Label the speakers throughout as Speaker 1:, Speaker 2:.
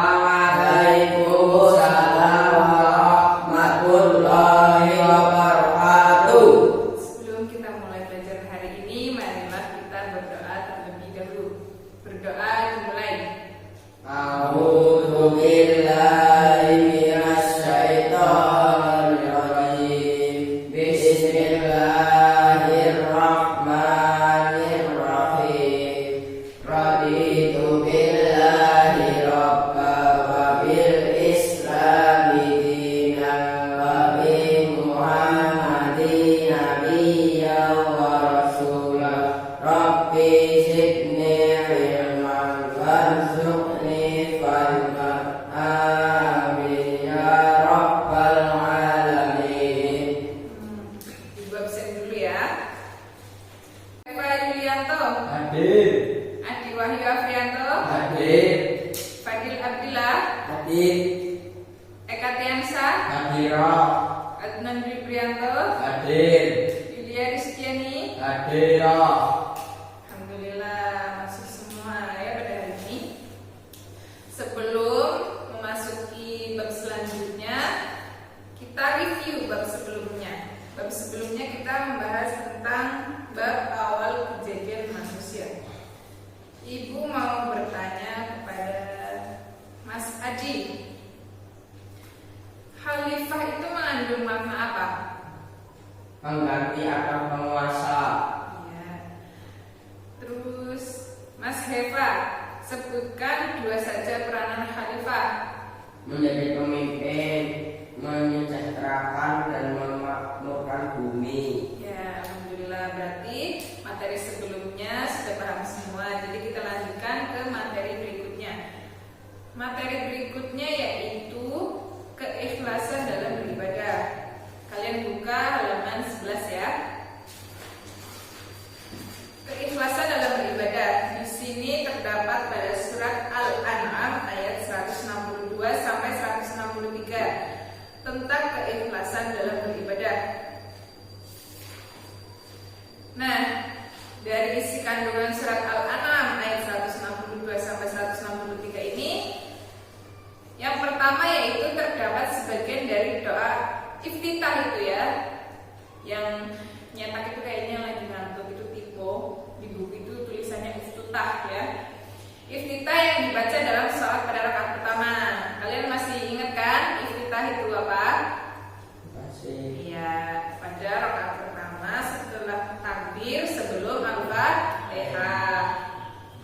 Speaker 1: Waalaikumsalam warahmatullahi wabarakatuh.
Speaker 2: Sebelum kita mulai belajar hari ini, marilah kita berdoa terlebih dahulu. Berdoa dimulai.
Speaker 1: A'udzu billahi minasy syaithanir rajim. Bismillahirrahmanirrahim. Raditu billahi rabban wa bil islami dinan wa bi Muhammadin nabiyyan wa rasulan. Rabbi zidni ilman warzuqni fahman. Amin ya rabbal alamin.
Speaker 2: Ibu absen dulu ya. Eva Yulianto,
Speaker 1: Hadir.
Speaker 2: Adi Wahyu Afrianto,
Speaker 1: Hadir.
Speaker 2: Fadil Abdillah,
Speaker 1: Hadir.
Speaker 2: Eka Tiansa,
Speaker 1: Hadirah.
Speaker 2: Adnan Dwi Prianto,
Speaker 1: Hadir.
Speaker 2: Yulia Rizkyani.
Speaker 1: Hadirah.
Speaker 2: Alhamdulillah masuk semua ya pada hari ini. Sebelum memasuki bab selanjutnya, kita review bab sebelumnya. Bab sebelumnya kita membahas tentang bab awal kejadian manusia. Ibu mau bertanya kepada Mas Adi, khalifah itu mengandung makna apa?
Speaker 1: Pengganti atau penguasa.
Speaker 2: Ya. Terus Mas Heva, sebutkan dua saja peranan khalifah.
Speaker 1: Menjadi pemimpin, menyejahterakan dan memakmurkan bumi.
Speaker 2: Ya, alhamdulillah, berarti materi sebelumnya sudah paham semua. Jadi kita lanjutkan ke materi berikutnya. Materi berikutnya yaitu keikhlasan dalam beribadah. Kalian buka halaman 11 ya. Keikhlasan dalam beribadah. Di sini terdapat pada surat Al-An'am ayat 162 sampai 163 tentang keikhlasan dalam beribadah. Nah, dari isi kandungan surat Al-An'am ayat 162 sampai 163 ini, yang pertama yaitu terdapat sebagian dari doa iftitah itu ya. Yang nyetak itu kayaknya lagi ngantuk, itu tipe di buku itu tulisannya iftitah ya. Iftitah yang dibaca dalam sholat pada rakaat pertama. Kalian masih ingat kan iftitah itu apa?
Speaker 1: Masih.
Speaker 2: Iya, pada rakaat pertama setelah takbir sebelum Al-Fatihah.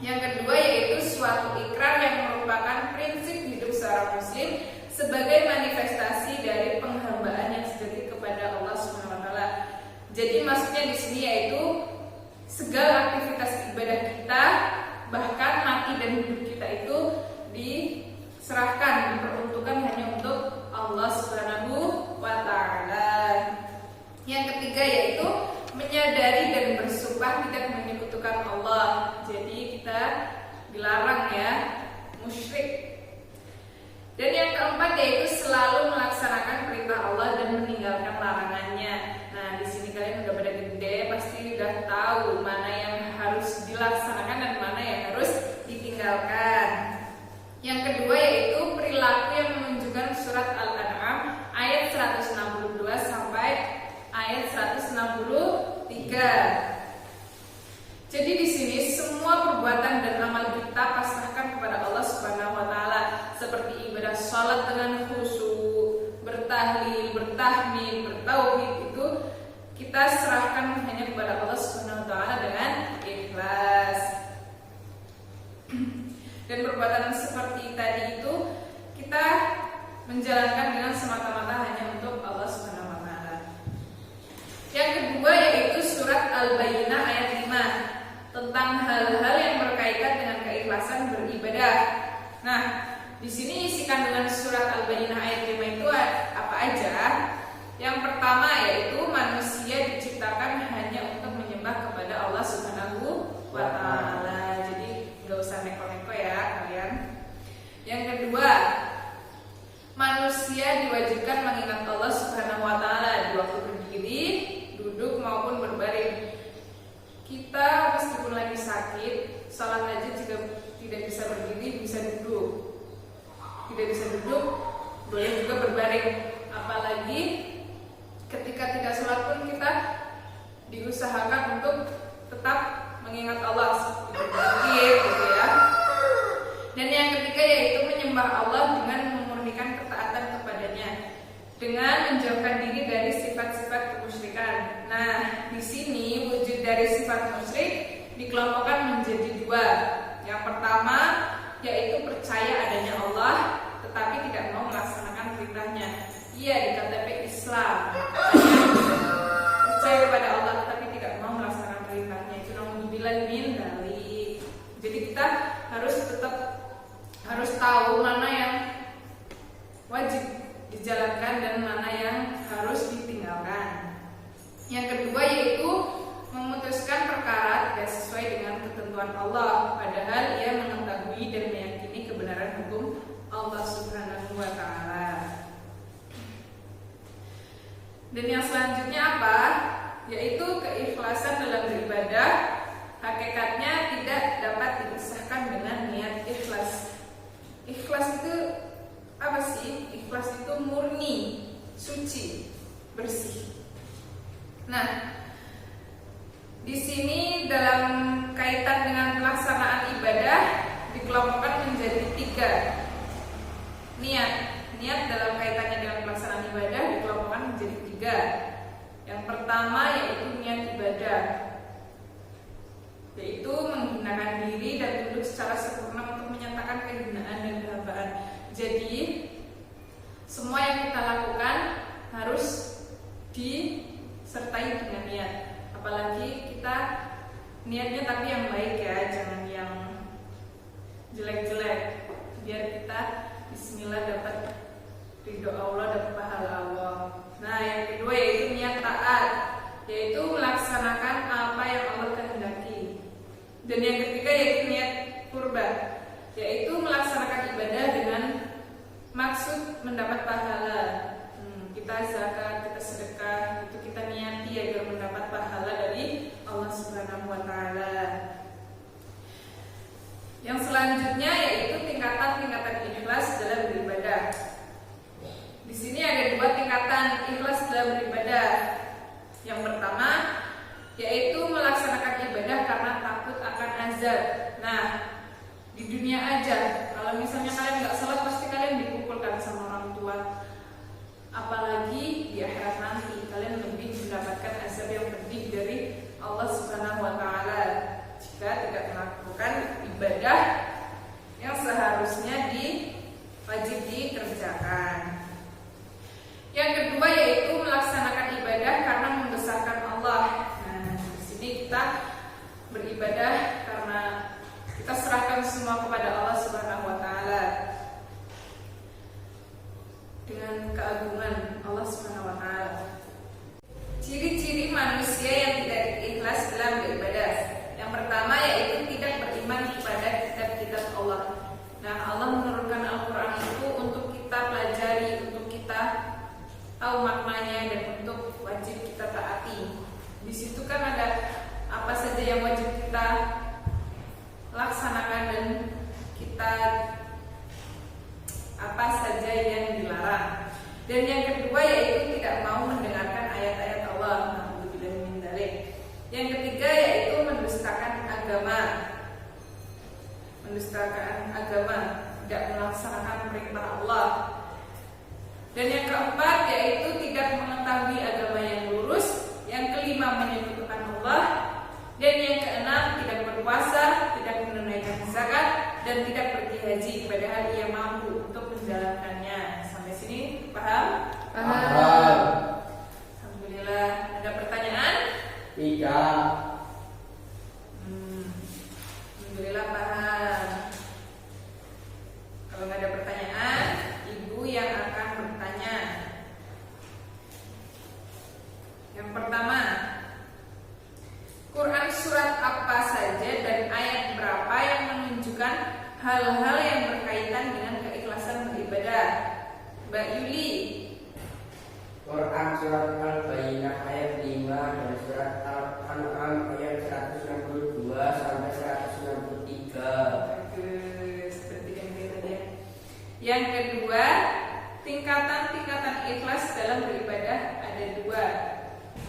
Speaker 2: Yang kedua yaitu suatu ikrar yang merupakan prinsip hidup seorang muslim sebagai manifestasi dari penghambaan yang sejati kepada Allah Subhanahu wa taala. Jadi maksudnya di sini yaitu segala aktivitas ibadah kita, bahkan mati dan hidup kita itu diserahkan, diperuntukkan hanya untuk Allah Subhanahu wa taala. Yang ketiga yaitu menyadari dan bersumpah tidak menyekutukan Allah. Jadi kita dilarang ya musyrik. Dan yang keempat yaitu selalu melaksanakan perintah Allah dan meninggalkan larangannya. Nah, di sini kalian udah pada gede, pasti udah tahu mana yang harus dilaksanakan dan mana yang harus ditinggalkan. Yang kedua yaitu perilaku yang menunjukkan surat Al-An'am ayat 162 sampai ayat 163. Jadi di sini semua perbuatan dan amal kita pasrahkan kepada Allah Subhanahu wa taala, seperti ibadah salat dengan khusyuk, bertahlil, bertahmid, bertauhid itu kita serahkan hanya kepada Allah Subhanahu wa taala dengan ikhlas. Dan perbuatan seperti tadi itu kita menjalankan dengan semata-mata hanya untuk Allah Subhanahu wa taala. Yang kedua yaitu surat Al-Bayyinah ayat 5 tentang hal-hal yang berkaitan dengan keikhlasan beribadah. Nah, di sini isi kandungan surat Al-Bayyinah ayat 5 itu apa aja? Yang pertama yaitu manusia diciptakan hanya untuk menyembah kepada Allah Subhanahu wa taala. Jadi nggak usah neko-neko ya kalian. Yang kedua, manusia diwajibkan mengingat Allah Subhanahu wa taala di waktu berdiri, duduk maupun berbaring. Kita meskipun lagi sakit, sholat aja jika tidak bisa berdiri bisa duduk. boleh juga berbaring. Apalagi ketika tidak sholat pun kita diusahakan untuk tetap mengingat Allah seperti berzikir gitu ya. Dan yang ketiga yaitu menyembah Allah dengan memurnikan ketaatan kepadanya, dengan menjauhkan diri dari sifat-sifat kemusyrikan. Nah, di sini wujud dari sifat musyrik dikelompokkan menjadi dua. Yang pertama yaitu percaya adanya Allah tetapi tidak mau melaksanakan perintahnya. Ia di KTP Islam percaya kepada Allah tetapi tidak mau melaksanakan perintahnya. Itu naudzubillah min dzalik. Jadi kita harus tahu mana yang wajib dijalankan dan mana yang harus ditinggalkan. Yang kedua yaitu memutuskan perkara tidak sesuai dengan ketentuan Allah, padahal ia mengetahui dan meyakini kebenaran hukum Allah Subhanahu wa Ta'ala. Dan yang selanjutnya apa? Yaitu keikhlasan dalam beribadah. Hakikatnya tidak dapat dipisahkan dengan niat ikhlas. Ikhlas itu apa sih? Ikhlas itu murni, suci, bersih. Nah, di sini dalam kaitan dengan pelaksanaan ibadah dikelompokkan menjadi tiga. Niat dalam kaitannya dengan pelaksanaan ibadah dikelompokkan menjadi tiga. Yang pertama yaitu niat ibadah, yaitu menggunakan diri dan tunduk secara sempurna untuk menyatakan kehinaan dan kehambaan. Jadi semua yang kita lakukan harus disertai dengan niat. Apalagi kita niatnya tapi yang baik ya, jangan yang jelek-jelek. Biar kita bismillah dapat ridho Allah, dapat pahala Allah. Nah, yang kedua yaitu niat taat, yaitu melaksanakan apa yang Allah kehendaki. Dan yang ketiga yaitu niat kurban, yaitu melaksanakan ibadah dengan maksud mendapat pahala. Kita zakat, kita sedekah, itu kita niati agar mendapat pahala dari Allah Subhanahu wa Ta'ala. Yang selanjutnya yaitu tingkatan-tingkatan ikhlas dalam beribadah. Di sini ada dua tingkatan ikhlas dalam beribadah. Yang pertama yaitu melaksanakan ibadah karena takut akan azab. Nah, di dunia aja, kalau misalnya kalian nggak sholat pasti kalian dikumpulkan sama orang tua. Apalagi di akhirat nanti kalian lebih mendapatkan azab yang pedih dari Allah Subhanahu wa Ta'ala jika tidak melakukan ibadah yang seharusnya wajib dikerjakan. Yang kedua yaitu melaksanakan ibadah karena membesarkan Allah. Nah, di sini kita beribadah karena kita serahkan semua kepada Allah Subhanahu wa Ta'ala dengan keagungan Allah Subhanahu wa Ta'ala. Ciri-ciri manusia yang tidak ikhlas dalam beribadah. Yang pertama yaitu tidak beriman kepada kitab-kitab Allah. Nah, Allah menurunkan Al-Quran itu untuk kita pelajari, untuk kita tahu maknanya dan untuk wajib kita taati. Di situ kan ada apa saja yang wajib kita laksanakan dan kita apa saja yang dilarang. Dan yang kedua yaitu tidak mau mendengarkan ayat-ayat Allah. Naudzubillah min dzalik. Yang ketiga yaitu mendustakan agama. Tidak melaksanakan perintah Allah. Dan yang keempat yaitu tidak mengetahui agama yang lurus. Yang kelima menyekutukan Allah. Dan yang keenam tidak berpuasa, tidak menunaikan zakat, dan tidak pergi haji padahal ia mampu untuk menjalankannya. Sampai sini paham?
Speaker 1: Paham.
Speaker 2: Alhamdulillah. Ada pertanyaan?
Speaker 1: Tidak.
Speaker 2: Alhamdulillah paham. Kalau nggak ada pertanyaan, ibu yang akan bertanya. Yang pertama, Quran surat apa saja dan ayat berapa yang menunjukkan hal-hal yang berkaitan dengan keikhlasan beribadah? Mbak Yuli.
Speaker 1: Quran surat Al-Bayyinah ayat 5 dan surat Al-An'am ayat 162 sampai 163.
Speaker 2: Bagus, seperti yang kita lihat. Yang kedua, tingkatan-tingkatan ikhlas dalam beribadah ada 2.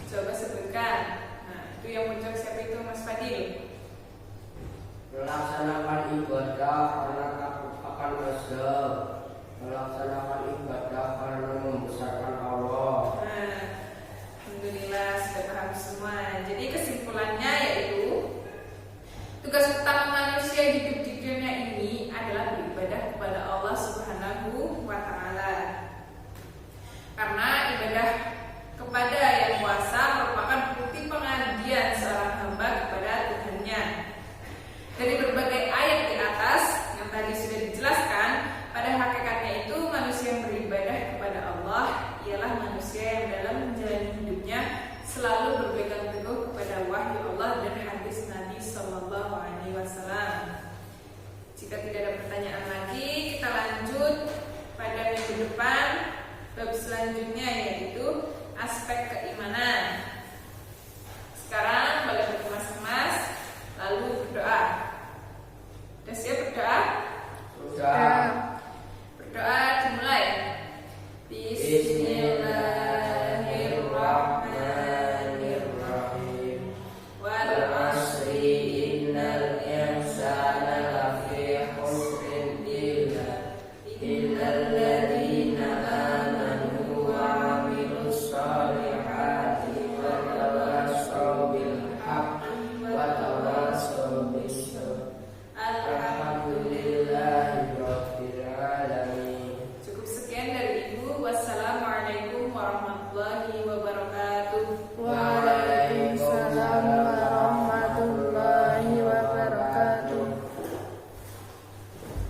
Speaker 2: Coba sebutkan. Nah, itu yang muncul siapa itu, Mas Fadil?
Speaker 1: Melaksanakan ibadah karena takut akan azab, melaksanakan ibadah karena membesarkan Allah.
Speaker 2: Nah, alhamdulillah sudah paham semua. Jadi kesimpulannya yaitu tugas utama manusia hidup di dunia ini adalah beribadah kepada Allah Subhanahu wa Ta'ala. Karena ibadah kepada Yang Kuasa merupakan bukti pengabdian seorang hamba kepada Tuhannya. Dari berbagai ayat di atas yang tadi sudah dijelaskan, pada hakikatnya itu manusia yang beribadah kepada Allah ialah manusia yang dalam menjalani hidupnya selalu berpegang teguh kepada wahyu Allah dan hadis Nabi Sallallahu Alaihi Wasallam. Jika tidak ada pertanyaan lagi, kita lanjut pada minggu depan bab selanjutnya, yaitu aspek keimanan. Sekarang balik ke mas-mas, lalu berdoa. Sudah siap berdoa?
Speaker 1: Sudah.
Speaker 2: Berdoa dimulai. Bismillahirrahmanirrahim. Wal asri innal insana lafi khusrin illa